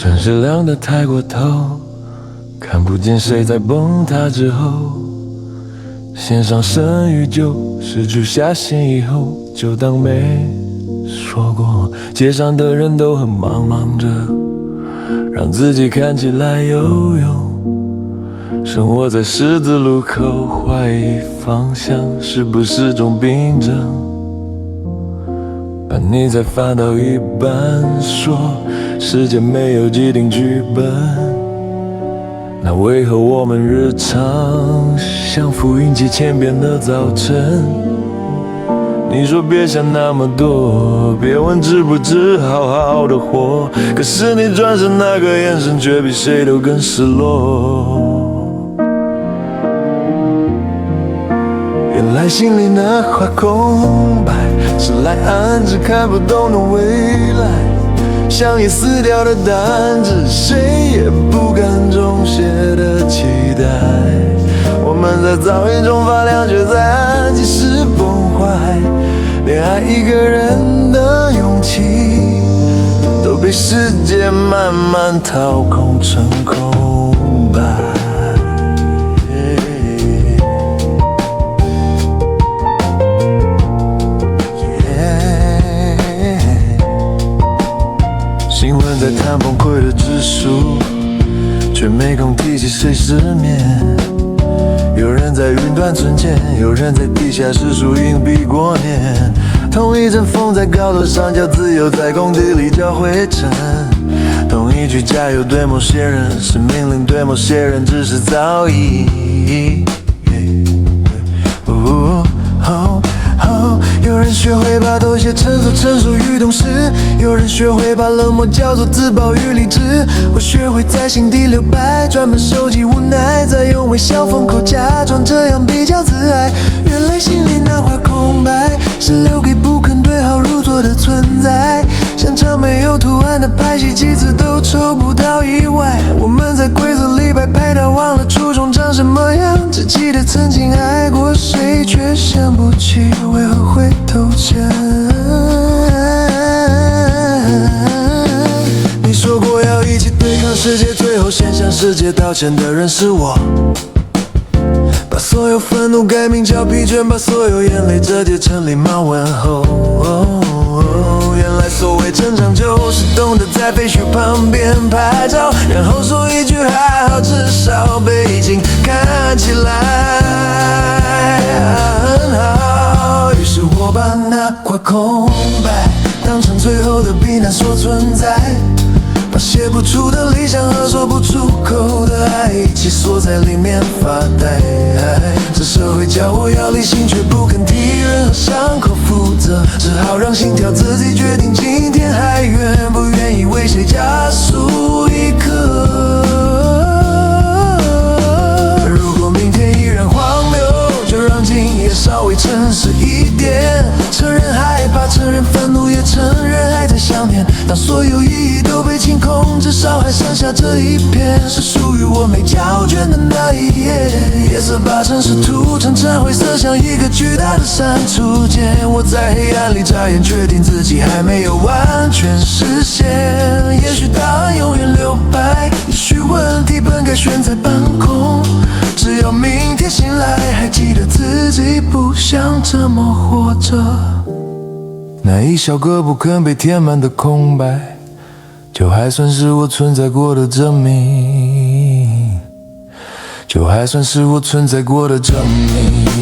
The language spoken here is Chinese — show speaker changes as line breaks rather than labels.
城市亮得太过头，看不见谁在崩塌之后。线上剩余就失去下线以后，就当没说过。街上的人都很忙，忙着让自己看起来有用。生活在十字路口，怀疑方向是不是种病症？把你才翻到一半，说世界没有既定剧本，那为何我们日常像复印机千遍的早晨？你说别想那么多，别问值不值，好好的活。可是你转身那个眼神，却比谁都更失落。原来心里那块空白，是来暗指看不懂的未来。像已撕掉的单子，谁也不敢重写的期待。我们在噪音中发亮，却在暗记时崩坏。连爱一个人的勇气，都被世界慢慢掏空成空白。新闻在谈崩溃的指数，却没空提起谁失眠。有人在云端存钱，有人在地下室数硬币过年。同一阵风在高楼上叫自由，在空地里叫灰尘。同一句加油对某些人是命令，对某些人只是早已。有人学会把妥协成熟与懂事，有人学会把冷漠叫做自保与理智。我学会在心底留白，专门收集无奈，再用微笑封口，假装这样比较自爱。原来心里那块空白，是留给不肯对号入座的存在。像场没有图案的拍戏，几次都抽不到意外。我们在规则里摆拍到忘了初衷长什么样，只记得曾经爱过谁，却想不起为何会投降。你说过要一起对抗世界，最后先向世界道歉的人是我。把所有愤怒改名叫疲倦，把所有眼泪折叠成礼貌问候。原来所谓成长，就是懂得在废墟旁边拍照，然后说一句还好，至少背景看起来很好。于是我把那块空白当成最后的避难所存在，把写不出的理想和说不出口的爱一起锁在里面发呆。这社会叫我要理性，却不肯替任何伤口负责，只好让心跳自己决定今天还愿不愿意为谁加速一刻。如果明天依然荒谬，就让今夜稍微诚实一点，承认害怕，承认愤怒，也承认还在想念。当所有意义都被清空，至少还剩下这一片，是属于我没胶卷的那一页。夜色把城市涂成橙灰色，像一个巨大的删除键。我在黑暗里眨眼，确定自己还没有完全实现。也许答案永远留白，也许问题本该悬在半空。只要明天醒来，还记得自己不想这么活着。那一小个不肯被填满的空白，就还算是我存在过的证明，就还算是我存在过的证明。